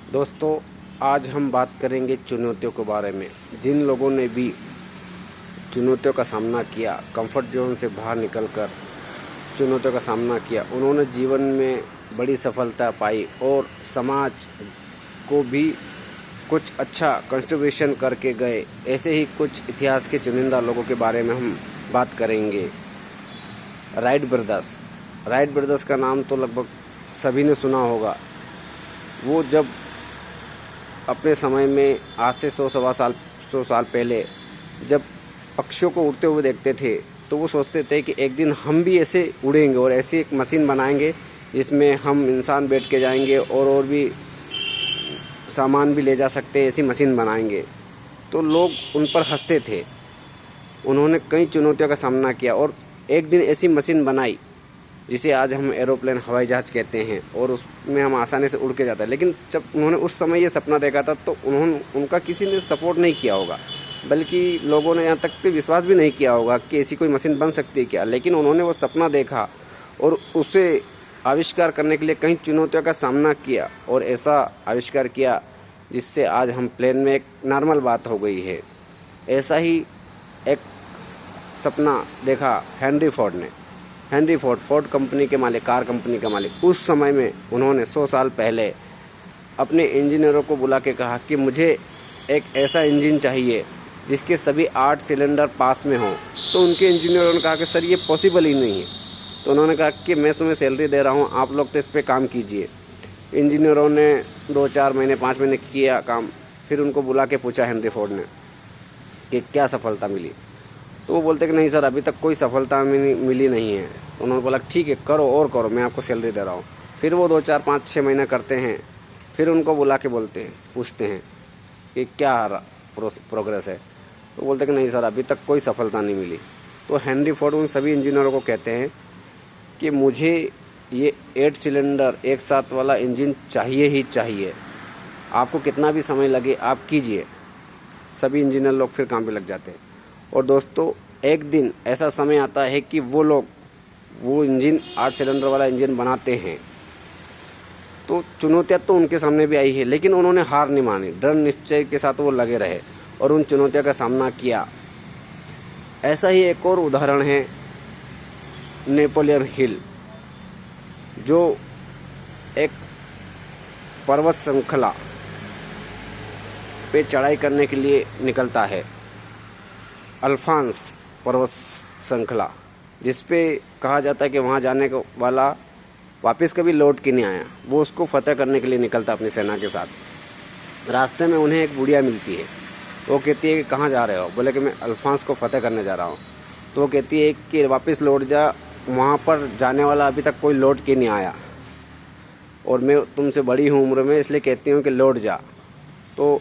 दोस्तों, आज हम बात करेंगे चुनौतियों के बारे में। जिन लोगों ने भी चुनौतियों का सामना किया, कंफर्ट जोन से बाहर निकलकर चुनौतियों का सामना किया, उन्होंने जीवन में बड़ी सफलता पाई और समाज को भी कुछ अच्छा कंट्रीब्यूशन करके गए। ऐसे ही कुछ इतिहास के चुनिंदा लोगों के बारे में हम बात करेंगे। राइट ब्रदर्स का नाम तो लगभग सभी ने सुना होगा। वो जब अपने समय में आज से 100 साल पहले जब पक्षियों को उड़ते हुए देखते थे, तो वो सोचते थे कि एक दिन हम भी ऐसे उड़ेंगे और ऐसी एक मशीन बनाएंगे जिसमें हम इंसान बैठ के जाएंगे और भी सामान भी ले जा सकते हैं, ऐसी मशीन बनाएंगे। तो लोग उन पर हंसते थे। उन्होंने कई चुनौतियों का सामना किया और एक दिन ऐसी मशीन बनाई जिसे आज हम एरोप्लेन, हवाई जहाज़ कहते हैं, और उसमें हम आसानी से उड़ के जाते हैं। लेकिन जब उन्होंने उस समय ये सपना देखा था तो उनका किसी ने सपोर्ट नहीं किया होगा, बल्कि लोगों ने यहाँ तक कि विश्वास भी नहीं किया होगा कि ऐसी कोई मशीन बन सकती है क्या। लेकिन उन्होंने वो सपना देखा और उसे आविष्कार करने के लिए कई चुनौतियों का सामना किया और ऐसा आविष्कार किया जिससे आज हम प्लेन में एक नॉर्मल बात हो गई है। ऐसा ही एक सपना देखा हेनरी फोर्ड कंपनी के मालिक, कार कंपनी के मालिक। उस समय में उन्होंने 100 साल पहले अपने इंजीनियरों को बुला के कहा कि मुझे एक ऐसा इंजन चाहिए जिसके सभी 8 सिलेंडर पास में हों। तो उनके इंजीनियरों ने कहा कि सर, ये पॉसिबल ही नहीं है। तो उन्होंने कहा कि मैं तुम्हें सैलरी दे रहा हूँ, आप लोग तो इस पर काम कीजिए। इंजीनियरों ने 2-4 महीने 5 महीने किया काम। फिर उनको बुला के पूछा हेनरी फोर्ड ने कि क्या सफलता मिली। तो वो बोलते कि नहीं सर, अभी तक कोई सफलता मिली नहीं है। तो उन्होंने बोला ठीक है, करो, मैं आपको सैलरी दे रहा हूँ। फिर वो 2-4 5-6 महीने करते हैं। फिर उनको बुला के पूछते हैं कि क्या प्रोग्रेस है। तो बोलते कि नहीं सर, अभी तक कोई सफलता नहीं मिली। तो हेनरी फोर्ड उन सभी इंजीनियरों को कहते हैं कि मुझे ये 8 सिलेंडर एक साथ वाला इंजन चाहिए ही चाहिए। आपको कितना भी समय लगे आप कीजिए। सभी इंजीनियर लोग फिर काम पे लग जाते हैं। और दोस्तों, एक दिन ऐसा समय आता है कि वो इंजन 8 सिलेंडर वाला इंजन बनाते हैं। तो चुनौतियाँ तो उनके सामने भी आई है, लेकिन उन्होंने हार नहीं मानी। दृढ़ निश्चय के साथ वो लगे रहे और उन चुनौतियों का सामना किया। ऐसा ही एक और उदाहरण है नेपोलियन हिल, जो एक पर्वत श्रृंखला पे चढ़ाई करने के लिए निकलता है। अल्फांस पर्वत श्रृंखला, जिस पे कहा जाता है कि वहाँ जाने वाला वापस कभी लौट के नहीं आया। वो उसको फतेह करने के लिए निकलता अपनी सेना के साथ। रास्ते में उन्हें एक बुढ़िया मिलती है। तो वो कहती है कि कहाँ जा रहे हो? बोले कि मैं अल्फांस को फतेह करने जा रहा हूँ। तो वो कहती है कि वापस लौट जा, वहाँ पर जाने वाला अभी तक कोई लौट के नहीं आया और मैं तुमसे बड़ी हूँ उम्र में, इसलिए कहती हूँ कि लौट जा। तो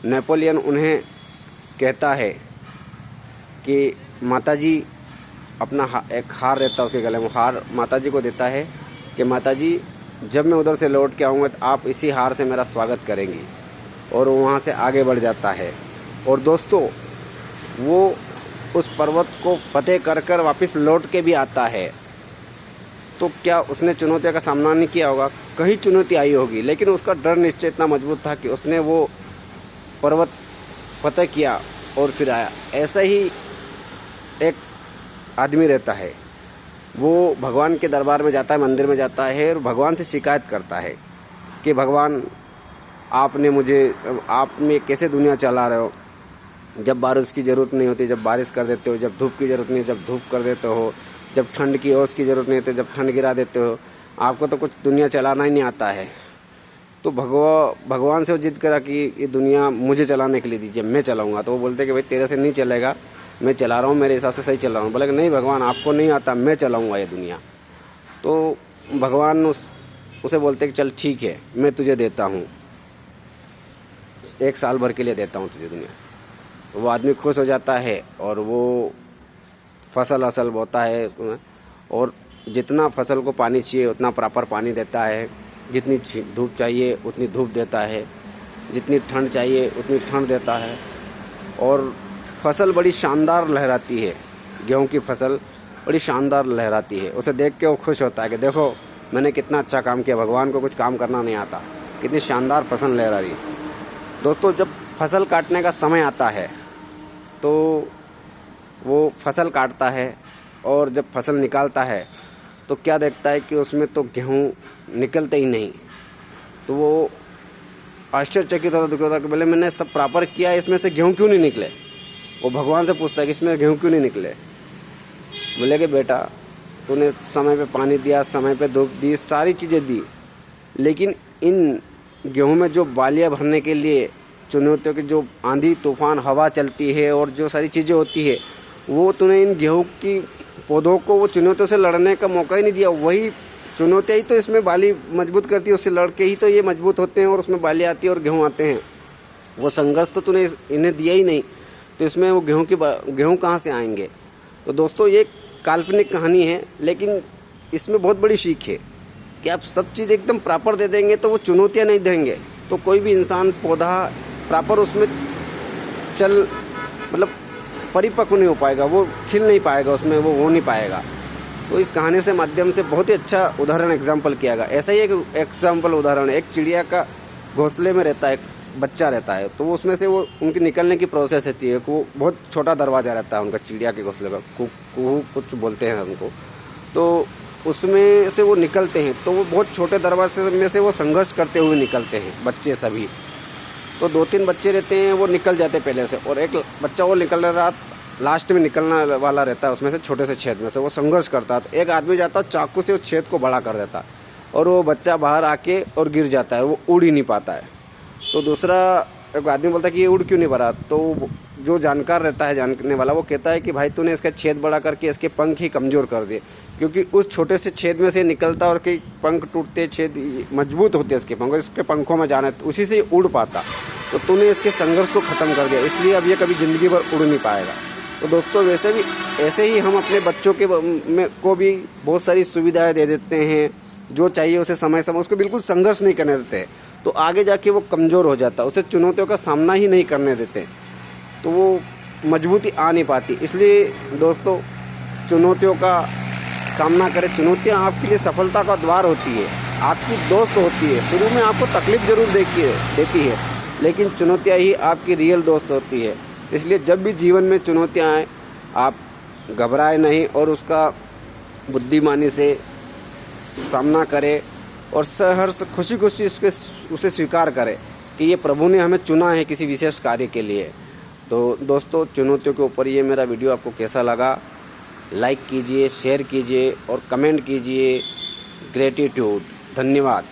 नेपोलियन उन्हें कहता है कि माताजी, अपना एक हार रहता है उसके गले में, हार माताजी को देता है कि माताजी, जब मैं उधर से लौट के आऊँगा तो आप इसी हार से मेरा स्वागत करेंगी। और वो वहाँ से आगे बढ़ जाता है। और दोस्तों, वो उस पर्वत को फतेह कर वापस लौट के भी आता है। तो क्या उसने चुनौतियों का सामना नहीं किया होगा? कहीं चुनौती आई होगी, लेकिन उसका दृढ़ निश्चय इतना मजबूत था कि उसने वो पर्वत फतेह किया और फिर आया। ऐसा ही एक आदमी रहता है, वो भगवान के दरबार में जाता है, मंदिर में जाता है और भगवान से शिकायत करता है कि भगवान, आप में कैसे दुनिया चला रहे हो? जब बारिश की ज़रूरत नहीं होती जब बारिश कर देते हो, जब धूप की ज़रूरत नहीं जब धूप कर देते हो, जब ठंड की ओस की ज़रूरत नहीं होती जब ठंड गिरा देते हो। आपको तो कुछ दुनिया चलाना ही नहीं आता है। तो भगवान से वो जिद करा कि ये दुनिया मुझे चलाने के लिए दीजिए, मैं चलाऊँगा। तो वो बोलते कि भाई तेरे से नहीं चलेगा, मैं चला रहा हूँ, मेरे हिसाब से सही चला रहा हूँ। बोले कि नहीं भगवान, आपको नहीं आता, मैं चलाऊँगा ये दुनिया। तो भगवान उसे बोलते कि चल ठीक है, मैं तुझे देता हूँ, 1 साल भर के लिए देता हूँ तुझे दुनिया। तो वो आदमी खुश हो जाता है और वो फसल बोता है उसमें, और जितना फसल को पानी चाहिए उतना प्रॉपर पानी देता है, जितनी धूप चाहिए उतनी धूप देता है, जितनी ठंड चाहिए उतनी ठंड देता है। और फसल बड़ी शानदार लहराती है, गेहूं की फसल बड़ी शानदार लहराती है। उसे देख के वो खुश होता है कि देखो मैंने कितना अच्छा काम किया, भगवान को कुछ काम करना नहीं आता, कितनी शानदार फसल लहरा रही। दोस्तों जब फसल काटने का समय आता है तो वो फसल काटता है और जब फसल निकालता है तो क्या देखता है कि उसमें तो गेहूँ निकलते ही नहीं। तो वो आश्चर्यचकित होता, दुखी होता कि बोले मैंने सब प्रॉपर किया, इसमें से गेहूँ क्यों नहीं निकले। वो भगवान से पूछता है कि इसमें गेहूँ क्यों नहीं निकले। बोले कि बेटा तूने समय पे पानी दिया, समय पे धूप दी, सारी चीज़ें दी, लेकिन इन गेहूँ में जो बालियाँ भरने के लिए चुनौतियों की जो आंधी तूफान हवा चलती है और जो सारी चीज़ें होती है, वो तूने इन गेहूँ की पौधों को वो चुनौतियों से लड़ने का मौका ही नहीं दिया। वही चुनौतियाँ ही तो इसमें बाली मजबूत करती है, उससे लड़ के ही तो ये मजबूत होते हैं और उसमें बाली आती है और गेहूँ आते हैं। वो संघर्ष तो तूने इन्हें दिया ही नहीं, तो इसमें वो गेहूँ कहाँ से आएंगे। तो दोस्तों ये काल्पनिक कहानी है, लेकिन इसमें बहुत बड़ी सीख है कि आप सब चीज़ एकदम प्रॉपर दे देंगे तो वो चुनौतियाँ नहीं देंगे तो कोई भी इंसान पौधा प्रॉपर उसमें मतलब परिपक्व नहीं हो पाएगा, वो खिल नहीं पाएगा, उसमें वो हो नहीं पाएगा। तो इस कहानी से माध्यम से बहुत ही अच्छा उदाहरण एग्जाम्पल किया गया। ऐसा ही एक एग्जाम्पल उदाहरण है, एक चिड़िया का घोंसले में रहता है, एक बच्चा रहता है, तो उसमें से वो उनकी निकलने की प्रोसेस रहती है। वो बहुत छोटा दरवाज़ा रहता है उनका, चिड़िया के घोंसले का, कुहू कुछ बोलते हैं उनको। तो उसमें से वो निकलते हैं, तो वो बहुत छोटे दरवाजे में से वो संघर्ष करते हुए निकलते हैं बच्चे सभी। तो 2-3 बच्चे रहते हैं, वो निकल जाते पहले से, और एक बच्चा वो निकल रहा लास्ट में निकलने वाला रहता है, उसमें से छोटे से छेद में से वो संघर्ष करता है। तो एक आदमी जाता है चाकू से उस छेद को बड़ा कर देता है और वो बच्चा बाहर आके और गिर जाता है, वो उड़ ही नहीं पाता है। तो दूसरा एक आदमी बोलता है कि ये उड़ क्यों नहीं पा रहा। तो जो जानकार रहता है, जानने वाला, वो कहता है कि भाई तूने इसका छेद बड़ा करके इसके पंख ही कमज़ोर कर दिए, क्योंकि उस छोटे से छेद में से निकलता और कई पंख टूटते, छेद मजबूत होते इसके पंख, और इसके पंखों में जाना उसी से उड़ पाता। तो तूने इसके संघर्ष को ख़त्म कर दिया, इसलिए अब ये कभी ज़िंदगी भर उड़ नहीं पाएगा। तो दोस्तों ऐसे ही हम अपने बच्चों को भी बहुत सारी सुविधाएं दे देते हैं, जो चाहिए उसे समय उसको बिल्कुल संघर्ष नहीं करने देते हैं, तो आगे जाके वो कमज़ोर हो जाता है, उसे चुनौतियों का सामना ही नहीं करने देते, तो वो मजबूती आ नहीं पाती। इसलिए दोस्तों चुनौतियों का सामना करें। चुनौतियाँ आपके लिए सफलता का द्वार होती है, आपकी दोस्त होती है। शुरू में आपको तकलीफ़ ज़रूर देती है, लेकिन चुनौतियाँ ही आपकी रियल दोस्त होती है। इसलिए जब भी जीवन में चुनौतियाँ आएँ, आप घबराए नहीं और उसका बुद्धिमानी से सामना करें और सहर्ष खुशी उसे स्वीकार करें कि ये प्रभु ने हमें चुना है किसी विशेष कार्य के लिए। तो दोस्तों चुनौतियों के ऊपर ये मेरा वीडियो आपको कैसा लगा, लाइक कीजिए, शेयर कीजिए और कमेंट कीजिए। ग्रेटिट्यूड, धन्यवाद।